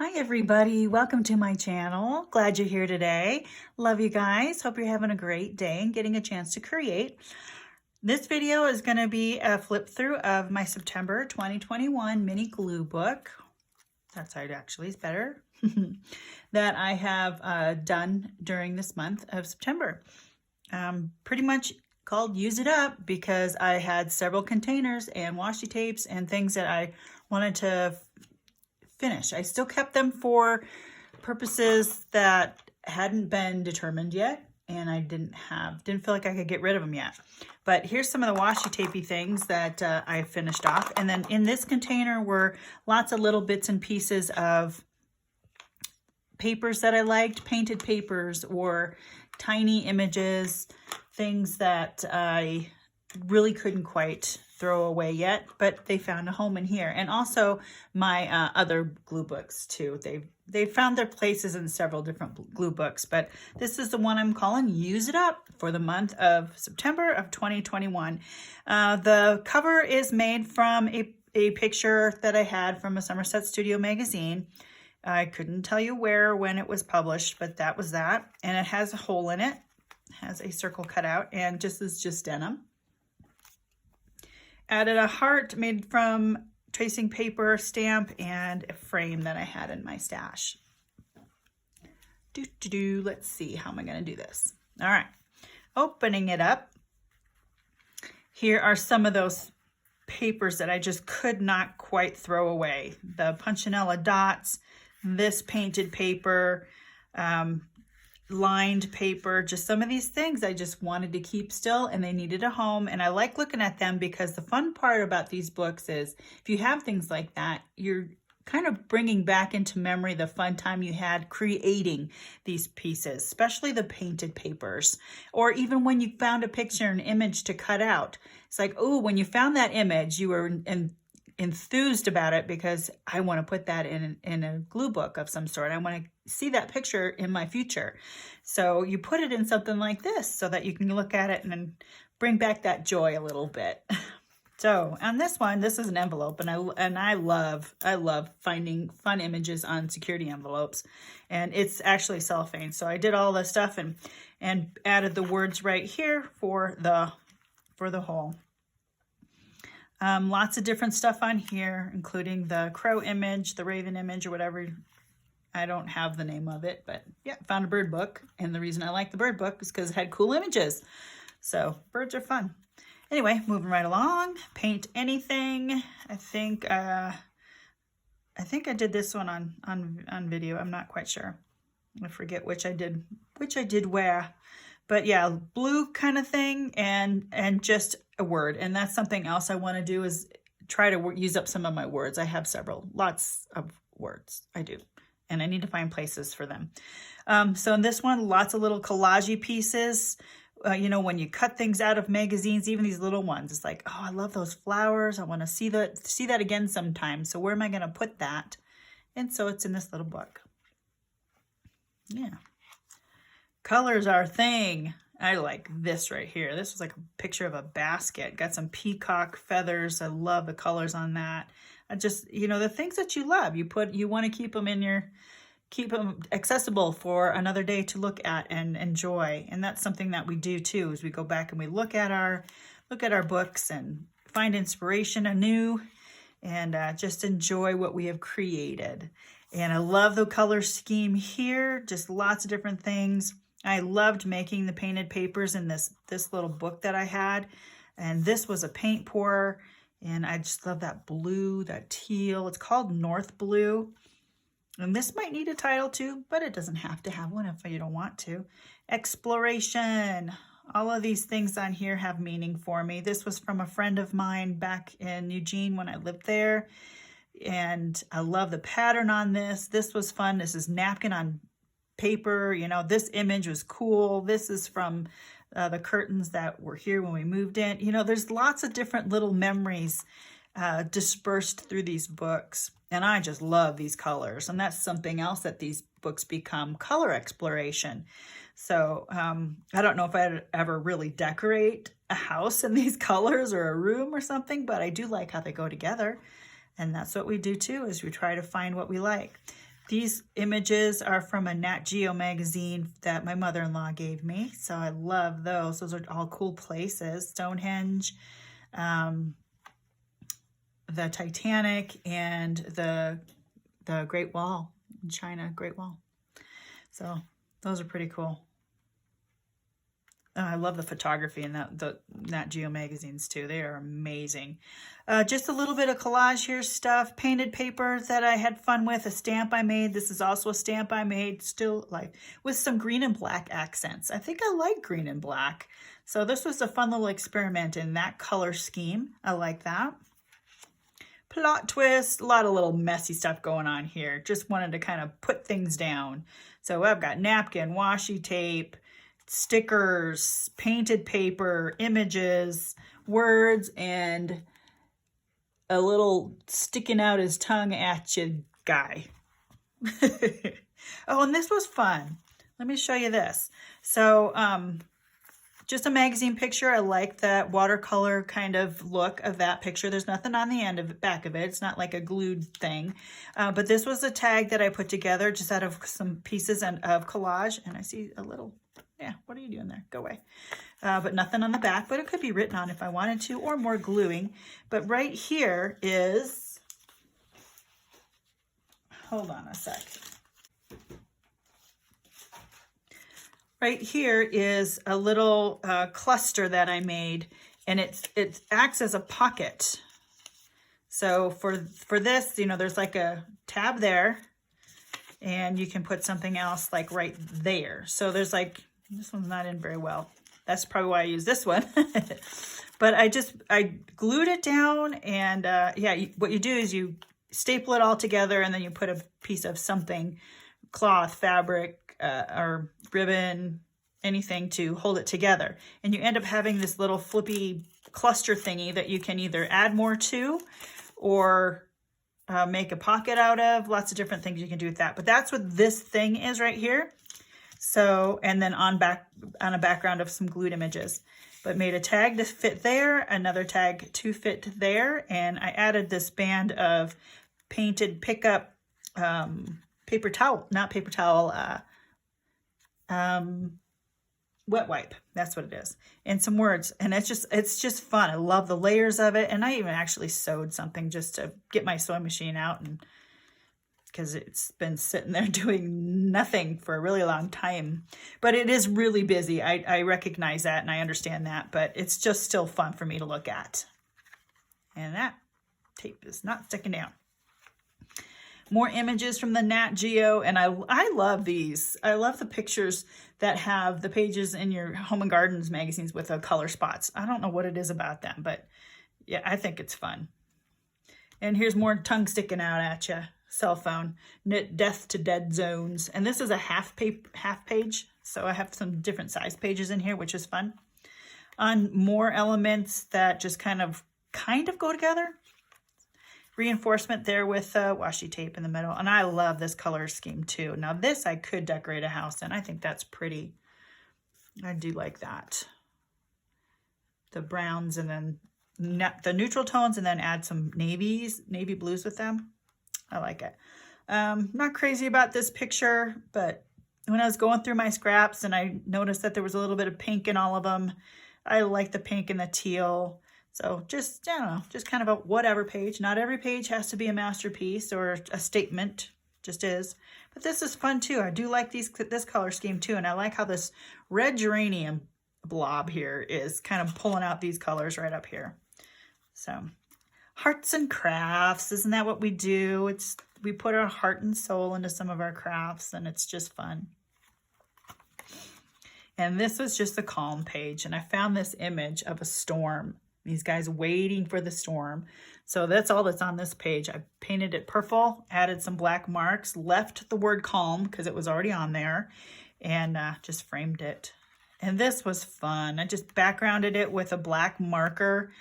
Hi everybody, welcome to my channel. Glad you're here today. Love you guys. Hope you're having a great day and getting a chance to create. This video is going to be a flip through of my September 2021 mini glue book. That side actually is better. That I have done during this month of September. Pretty much called Use It Up because I had several containers and washi tapes and things that I wanted to finish. I still kept them for purposes that hadn't been determined yet, and I didn't feel like I could get rid of them yet. But here's some of the washi tapey things that I finished off. And then in this container were lots of little bits and pieces of papers that I liked, painted papers or tiny images, things that I really couldn't quite throw away yet, but they found a home in here. And also my other glue books too. They found their places in several different glue books, but this is the one I'm calling Use It Up for the month of September of 2021. The cover is made from a picture that I had from a Somerset Studio magazine. I couldn't tell you where or when it was published, but that was that. And it has a hole in it, has a circle cut out, and this is just denim. Added a heart made from tracing paper, stamp, and a frame that I had in my stash. Let's see, how am I going to do this? All right, opening it up. Here are some of those papers that I just could not quite throw away. The Punchinella dots, this painted paper, lined paper, just some of these things I just wanted to keep still, and they needed a home. And I like looking at them because the fun part about these books is if you have things like that, you're kind of bringing back into memory the fun time you had creating these pieces, especially the painted papers, or even when you found a picture, an image to cut out. It's like, oh, when you found that image, you were enthused about it because I want to put that in a glue book of some sort. I want to see that picture in my future. So you put it in something like this so that you can look at it and then bring back that joy a little bit. So on this one, this is an envelope, and I love finding fun images on security envelopes, and it's actually cellophane. So I did all the stuff and added the words right here for the hole. Lots of different stuff on here, including the crow image, the raven image, or whatever. I don't have the name of it, but yeah, found a bird book. And the reason I like the bird book is because it had cool images. So birds are fun. Anyway, moving right along. Paint anything. I think I did this one on video. I'm not quite sure. I forget which I did where. But yeah, blue kind of thing, and just a word. And that's something else I want to do, is try to use up some of my words. I have lots of words. I do. And I need to find places for them. So in this one, lots of little collage pieces. You know, when you cut things out of magazines, even these little ones, it's like, oh, I love those flowers. I want to see that again sometime. So where am I going to put that? And so it's in this little book. Yeah. Colors are a thing. I like this right here. This was like a picture of a basket. Got some peacock feathers. I love the colors on that. I just, you know, the things that you love, you want to keep them accessible for another day to look at and enjoy. And that's something that we do too, is we go back and we look at our books and find inspiration anew and just enjoy what we have created. And I love the color scheme here, just lots of different things. I loved making the painted papers in this little book that I had. And this was a paint pourer. And I just love that blue, that teal. It's called North Blue. And this might need a title too, but it doesn't have to have one if you don't want to. Exploration. All of these things on here have meaning for me. This was from a friend of mine back in Eugene when I lived there. And I love the pattern on this. This was fun. This is napkin on paper. You know, this image was cool. This is from the curtains that were here when we moved in. You know, there's lots of different little memories dispersed through these books. And I just love these colors. And that's something else that these books become, color exploration. So I don't know if I'd ever really decorate a house in these colors or a room or something, but I do like how they go together. And that's what we do too, is we try to find what we like. These images are from a Nat Geo magazine that my mother-in-law gave me. So I love those. Those are all cool places. Stonehenge, the Titanic, and the Great Wall in China, Great Wall. So those are pretty cool. I love the photography in the Nat Geo magazines too. They are amazing. Just a little bit of collage here stuff. Painted paper that I had fun with. A stamp I made. This is also a stamp I made, still like with some green and black accents. I think I like green and black. So this was a fun little experiment in that color scheme. I like that. Plot twist, a lot of little messy stuff going on here. Just wanted to kind of put things down. So I've got napkin, washi tape, stickers, painted paper, images, words, and a little sticking out his tongue at you guy. Oh, and this was fun. Let me show you this. So, just a magazine picture. I like that watercolor kind of look of that picture. There's nothing on the end of it, back of it. It's not like a glued thing. But this was a tag that I put together just out of some pieces of collage. And I see a little, yeah, what are you doing there? Go away. But nothing on the back, but it could be written on if I wanted to, or more gluing. But right here is, hold on a sec. Right here is a little cluster that I made, and it acts as a pocket. So for this, you know, there's like a tab there, and you can put something else like right there. So there's like, this one's not in very well. That's probably why I use this one. But I glued it down, and yeah, what you do is you staple it all together, and then you put a piece of something, cloth, fabric, or ribbon, anything to hold it together. And you end up having this little flippy cluster thingy that you can either add more to or make a pocket out of. Lots of different things you can do with that. But that's what this thing is right here. So, and then on a background of some glued images. But made a tag to fit there, another tag to fit there, and I added this band of painted pickup paper towel, not paper towel, wet wipe. That's what it is. And some words. And it's just fun. I love the layers of it. And I even actually sewed something just to get my sewing machine out, and because it's been sitting there doing nothing for a really long time. But it is really busy. I recognize that and I understand that, but it's just still fun for me to look at. And that tape is not sticking down. More images from the Nat Geo, and I love these. I love the pictures that have the pages in your Home and Gardens magazines with the color spots. I don't know what it is about them, but yeah, I think it's fun. And here's more tongue sticking out at you. Cell phone, knit death to dead zones. And this is a half page, so I have some different size pages in here, which is fun. On more elements that just kind of go together. Reinforcement there with washi tape in the middle. And I love this color scheme too. Now this I could decorate a house in. I think that's pretty. I do like that. The browns and then the neutral tones, and then add some navy blues with them. I like it. Not crazy about this picture, but when I was going through my scraps and I noticed that there was a little bit of pink in all of them, I like the pink and the teal. So just, I don't know, just kind of a whatever page. Not every page has to be a masterpiece or a statement, just is. But this is fun too. I do like this color scheme too. And I like how this red geranium blob here is kind of pulling out these colors right up here. So hearts and crafts, isn't that what we do? We put our heart and soul into some of our crafts, and it's just fun. And this was just a calm page, and I found this image of a storm. These guys waiting for the storm. So that's all that's on this page. I painted it purple, added some black marks, left the word calm because it was already on there, and just framed it. And this was fun. I just backgrounded it with a black marker.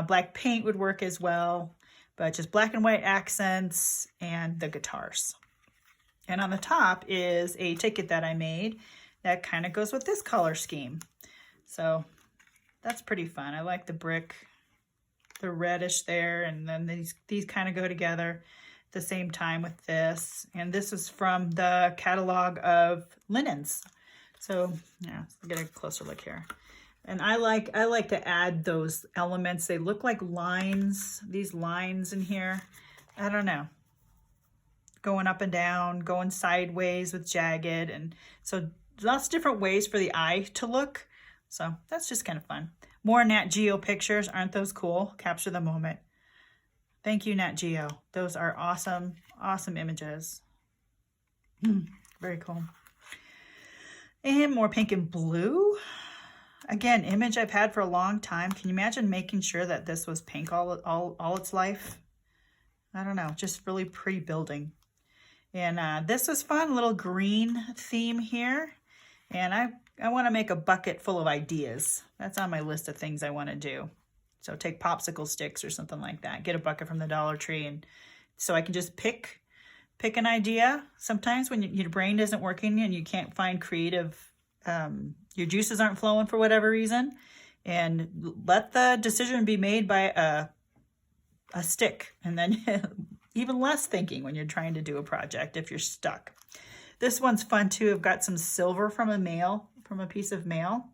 Black paint would work as well, but just black and white accents and the guitars. And on the top is a ticket that I made that kind of goes with this color scheme. So that's pretty fun. I like the brick, the reddish there, and then these kind of go together. the same time with this. And this is from the catalog of linens. So yeah, let's get a closer look here. And I like to add those elements. They look like lines, these lines in here. I don't know. Going up and down, going sideways with jagged. And so lots of different ways for the eye to look. So that's just kind of fun. More Nat Geo pictures. Aren't those cool? Capture the moment. Thank you, Nat Geo. Those are awesome, awesome images. Very cool. And more pink and blue. Again, image I've had for a long time. Can you imagine making sure that this was pink all its life? I don't know, just really pretty building. And this was fun, little green theme here. And I want to make a bucket full of ideas. That's on my list of things I want to do. So take popsicle sticks or something like that. Get a bucket from the Dollar Tree, and so I can just pick an idea. Sometimes when your brain isn't working and you can't find creative, your juices aren't flowing for whatever reason, and let the decision be made by a stick, and then even less thinking when you're trying to do a project if you're stuck. This one's fun too. I've got some silver from a piece of mail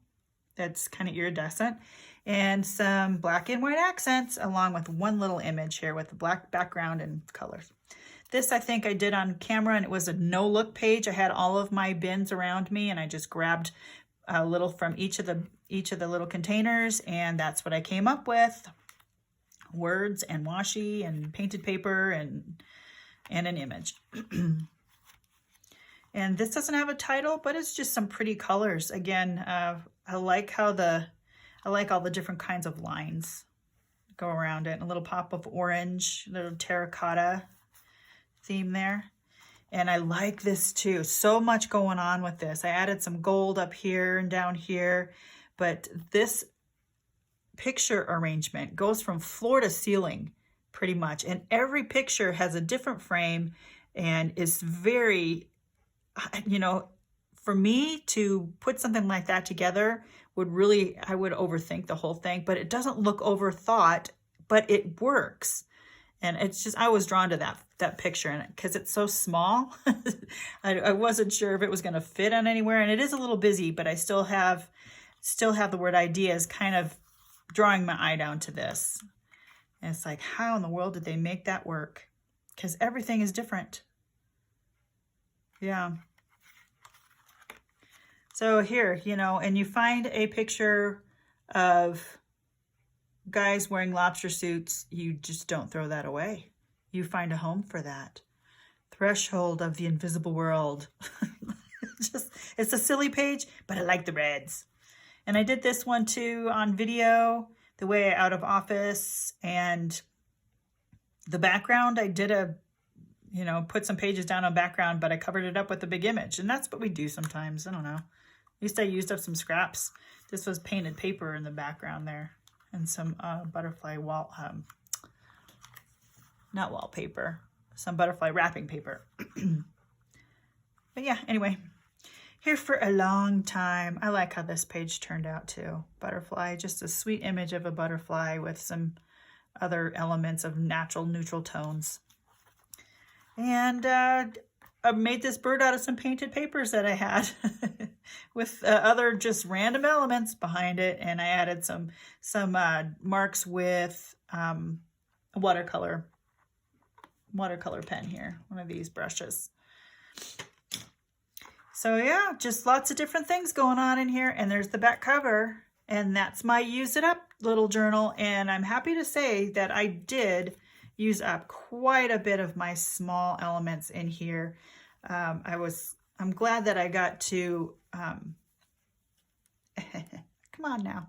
that's kind of iridescent, and some black and white accents along with one little image here with the black background and colors. This I think I did on camera, and it was a no-look page. I had all of my bins around me, and I just grabbed a little from each of the little containers, and that's what I came up with. Words and washi and painted paper and an image. And this doesn't have a title, but it's just some pretty colors. Again, I like all the different kinds of lines go around it. A little pop of orange, a little terracotta theme there. And I like this too. So much going on with this. I added some gold up here and down here, but this picture arrangement goes from floor to ceiling pretty much. And every picture has a different frame and is very, for me to put something like that together I would overthink the whole thing, but it doesn't look overthought, but it works. And it's just, I was drawn to that picture, and because it's so small, I wasn't sure if it was going to fit on anywhere. And it is a little busy, but I still have the word ideas kind of drawing my eye down to this. And it's like, how in the world did they make that work? Because everything is different. Yeah. So here, and you find a picture of guys wearing lobster suits, you just don't throw that away. You find a home for that. Threshold of the invisible world. It's a silly page, but I like the reds. And I did this one too on video, the way out of office, and the background, I did put some pages down on background, but I covered it up with a big image. And that's what we do sometimes. I don't know. At least I used up some scraps. This was painted paper in the background there, and some butterfly not wallpaper, some butterfly wrapping paper. But yeah, anyway, here for a long time. I like how this page turned out too. Butterfly, just a sweet image of a butterfly with some other elements of natural neutral tones. And I made this bird out of some painted papers that I had with other just random elements behind it. And I added some marks with a watercolor pen here, one of these brushes. So yeah, just lots of different things going on in here. And there's the back cover, and that's my Use It Up little journal. And I'm happy to say that I did use up quite a bit of my small elements in here. I'm glad that I got to, come on now.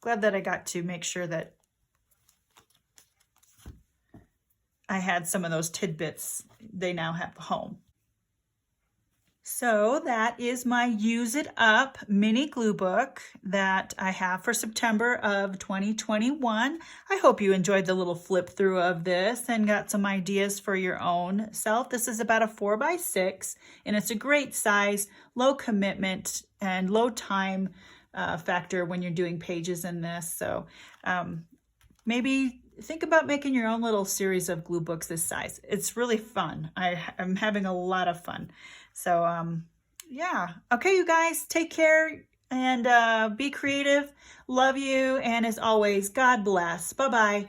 Glad that I got to make sure that I had some of those tidbits. They now have a home. So that is my Use It Up mini glue book that I have for September of 2021. I hope you enjoyed the little flip through of this and got some ideas for your own self. This is about a 4x6, and it's a great size, low commitment and low time factor when you're doing pages in this. So maybe think about making your own little series of glue books this size. It's really fun. I'm having a lot of fun. So yeah. Okay, you guys, take care and be creative. Love you. And as always, God bless. Bye-bye.